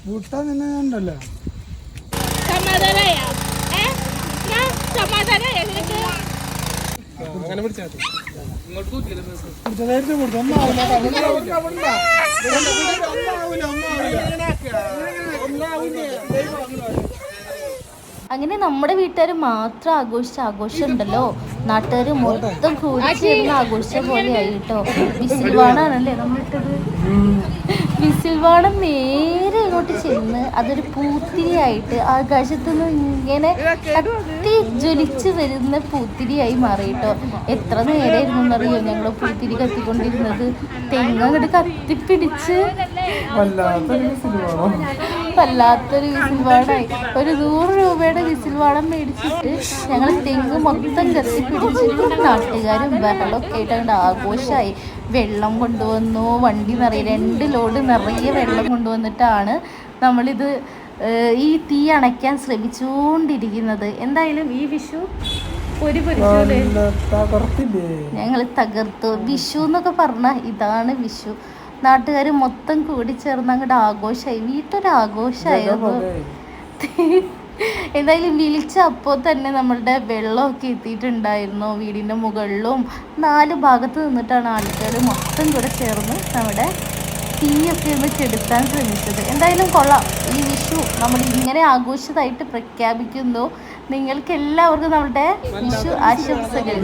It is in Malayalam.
കൂട്ടാൻ തന്നെ ഉണ്ടല്ലോ. അങ്ങനെ പിടിച്ചാൽ അങ്ങനെ നമ്മുടെ വീട്ടുകാർ മാത്രം ആഘോഷിച്ച ആഘോഷം ഉണ്ടല്ലോ, നാട്ടുകാർ മൊത്തം കൂടി ചേർന്ന് ആഘോഷിച്ച പോലെ ആയി കേട്ടോ. വിസിൽവാണാണല്ലേ നമ്മളിട്ടത്. വിസിൽവാണം നേരെ ഇങ്ങോട്ട് ചെന്ന് അതൊരു പൂത്തിരിയായിട്ട് ആകാശത്തു നിന്ന് ഇങ്ങനെ കത്തി ജ്വലിച്ച് വരുന്ന പൂത്തിരിയായി മാറി കേട്ടോ. എത്ര നേരമായിരുന്നു എന്നറിയോ ഞങ്ങൾ പൂത്തിരി കത്തിക്കൊണ്ടിരുന്നത്. തെങ്ങ് അങ്ങോട്ട് കത്തിപ്പിടിച്ച് വല്ലാത്തൊരു വിസിൽവാണായി. ഒരു 100 രൂപയുടെ വിസിൽവാണം മേടിച്ചിട്ട് ഞങ്ങൾ തെങ്ങ് മൊത്തം കത്തിപ്പിടിച്ചിട്ട് നാട്ടുകാരും ബഹളമൊക്കെ ആയിട്ട് അങ്ങോട്ട് ആഘോഷമായി. വെള്ളം കൊണ്ടുവന്നു, വണ്ടി നിറയെ 2 ലോഡ് നിറയെ വെള്ളം കൊണ്ടുവന്നിട്ടാണ് നമ്മളിത് ഈ തീ അണയ്ക്കാൻ ശ്രമിച്ചുകൊണ്ടിരിക്കുന്നത്. എന്തായാലും ഈ വിഷു ഒരു ഞങ്ങൾ തകർത്തു. വിഷു എന്നൊക്കെ പറഞ്ഞാൽ ഇതാണ് വിഷു. നാട്ടുകാർ മൊത്തം കൂടി ചേർന്ന് അങ്ങോട്ട് ആഘോഷമായി. വീട്ടൊരാഘോഷമായിരുന്നു. എന്തായാലും വിളിച്ച അപ്പോൾ തന്നെ നമ്മളുടെ വെള്ളമൊക്കെ എത്തിയിട്ടുണ്ടായിരുന്നു. വീടിൻ്റെ മുകളിലും 4 ഭാഗത്ത് നിന്നിട്ടാണ് ആൾക്കാർ മൊത്തം കൂടെ ചേർന്ന് നമ്മുടെ തീയൊക്കെ ഒന്ന് കെടുത്താൻ ശ്രമിച്ചത്. എന്തായാലും കൊള്ളാം. ഈ വിഷു നമ്മൾ ഇങ്ങനെ ആഘോഷമായിട്ട് പ്രഖ്യാപിക്കുന്നു. നിങ്ങൾക്ക് എല്ലാവർക്കും നമ്മുടെ വിഷു ആശംസകൾ.